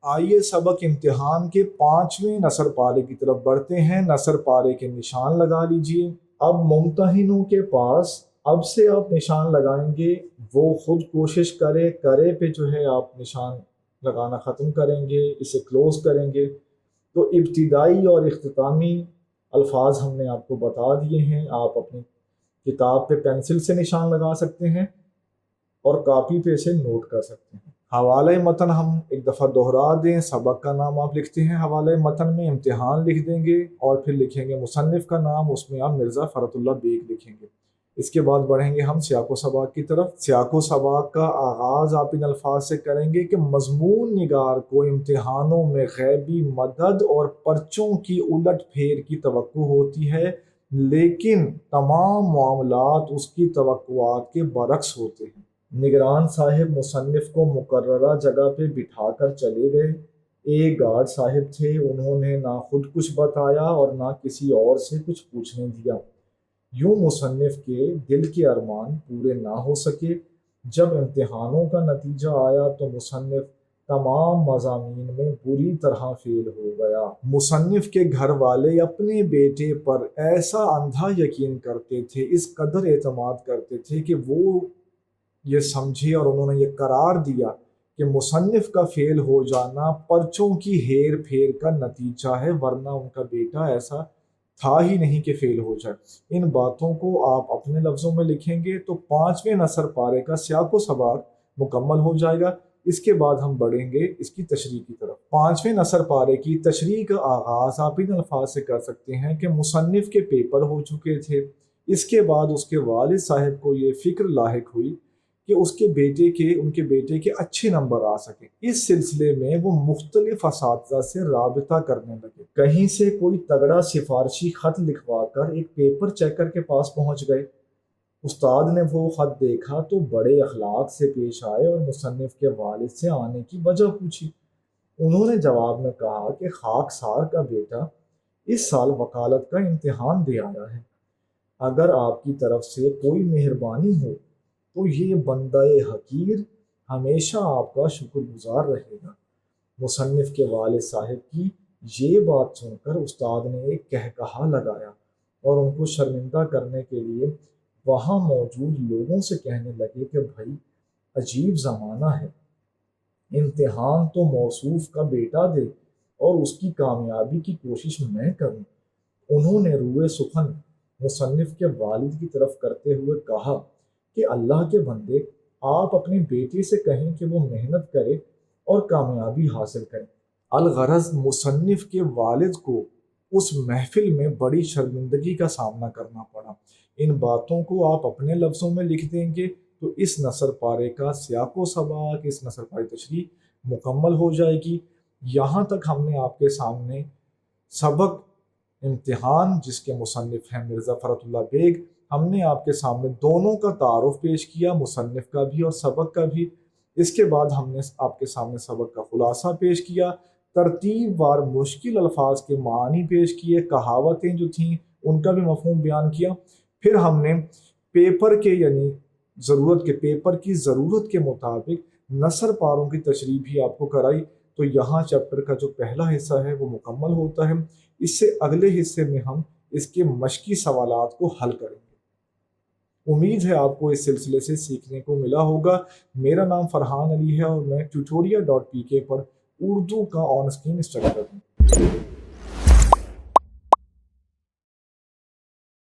आइए सबक इम्तिहान के 5वें नसर पारे की तरफ बढ़ते हैं। नसर पारे के निशान लगा लीजिए। अब मुम्तहिनों के पास अब से आप निशान लगाएंगे, वो खुद कोशिश करे पे जो है आप निशान लगाना ख़त्म करेंगे, इसे क्लोज करेंगे। तो इब्तिदाई और इख्तितामी अल्फाज हमने आपको बता दिए हैं। आप अपनी किताब पे पेंसिल से निशान लगा सकते हैं और कापी पे इसे नोट कर सकते हैं। हवाले मतन हम एक दफ़ा दोहरा दें। सबक का नाम आप लिखते हैं हवाले मतन में, इम्तिहान लिख देंगे और फिर लिखेंगे मुसन्निफ़ का नाम, उसमें आप मिर्ज़ा फ़रतुल्लाह बेग लिखेंगे। इसके बाद बढ़ेंगे हम सियाको सबाक की तरफ। सियाको सबाक का आगाज़ आप इन अल्फाज से करेंगे कि मज़मून निगार को इम्तिहानों में गैबी मदद और पर्चों की उलट फेर की तवक्को होती है, लेकिन तमाम मामलात उसकी तवक्कुआत के बरक्स होते हैं। निगरान साहिब मुसन्निफ को मुकर्ररा जगह पे बिठा कर चले गए। एक गार्ड साहिब थे, उन्होंने ना खुद कुछ बताया और ना किसी और से कुछ पूछने दिया। यूं मुसन्निफ के दिल के अरमान पूरे ना हो सके। जब इम्तिहानों का नतीजा आया तो मुसन्निफ तमाम मज़ामीन में बुरी तरह फेल हो गया। मुसन्निफ के घर वाले अपने बेटे पर ऐसा अंधा यकीन करते थे, इस कदर एतमाद करते थे कि वो ये समझे और उन्होंने ये करार दिया कि मुसन्निफ का फेल हो जाना पर्चों की हेर फेर का नतीजा है, वरना उनका बेटा ऐसा था ही नहीं कि फेल हो जाए। इन बातों को आप अपने लफ्ज़ों में लिखेंगे तो 5वें नसर पारे का सियाको सबाक मुकम्मल हो जाएगा। इसके बाद हम बढ़ेंगे इसकी तशरीह की तरफ। 5वें नसर पारे की तशरीह का आगाज़ आप इन अल्फाज से कर सकते हैं कि मुसन्निफ के पेपर हो चुके थे। इसके बाद उसके वालिद साहब को ये फ़िक्र लाहिक हुई कि उनके बेटे के अच्छे नंबर आ सके। इस सिलसिले में वो मुख्तलिफ असातिज़ा से राबिता करने लगे। कहीं से कोई तगड़ा सिफारशी खत लिखवा कर एक पेपर चेकर के पास पहुंच गए। उस्ताद ने वो खत देखा तो बड़े अखलाक से पेश आए और मुसन्निफ के वालिद से आने की वजह पूछी। उन्होंने जवाब में कहा कि खाकसार का बेटा इस साल वकालत का इम्तिहान दे आया है। अगर आपकी तरफ से कोई मेहरबानी हो तो ये बंदाए हकीर हमेशा आपका शुक्रगुजार रहेगा। मुसन्निफ के वालिद साहब की ये बात सुनकर उस्ताद ने एक कहकहा लगाया और उनको शर्मिंदा करने के लिए वहाँ मौजूद लोगों से कहने लगे कि भाई, अजीब ज़माना है, इम्तिहान तो मौसूफ का बेटा दे और उसकी कामयाबी की कोशिश मैं करूं। उन्होंने रुए सुखन मुसन्निफ के वालिद की तरफ करते हुए कहा कि अल्लाह के बंदे, आप अपने बेटे से कहें कि वो मेहनत करे और कामयाबी हासिल करे। अलगरज मुसन्निफ के वालिद को उस महफिल में बड़ी शर्मिंदगी का सामना करना पड़ा। इन बातों को आप अपने लफ्ज़ों में लिख देंगे तो इस नसर पारे का सियाको सबाक, इस नसर पारे तशरीह मुकम्मल हो जाएगी। यहाँ तक हमने आपके सामने सबक इम्तिहान, जिसके मुसन्निफ हैं मिर्ज़ा फ़रतुल्लाह बेग, हमने आपके सामने दोनों का तारुफ पेश किया, मुसन्निफ का भी और सबक का भी। इसके बाद हमने आपके सामने सबक का खुलासा पेश किया, तरतीब वार मुश्किल अल्फाज के मानी पेश किए, कहावतें जो थीं उनका भी मफ़हूम बयान किया। फिर हमने पेपर के यानी पेपर की ज़रूरत के मुताबिक नसर पारों की तशरीह भी आपको कराई। तो यहाँ चैप्टर का जो पहला हिस्सा है वो मुकम्मल होता है। इससे अगले हिस्से में हम इसके मशकी सवालात को हल करेंगे। उम्मीद है आपको इस सिलसिले से सीखने को मिला होगा। मेरा नाम फरहान अली है और मैं tutoria.pk पर उर्दू का ऑन स्क्रीन इंस्ट्रक्टर हूँ।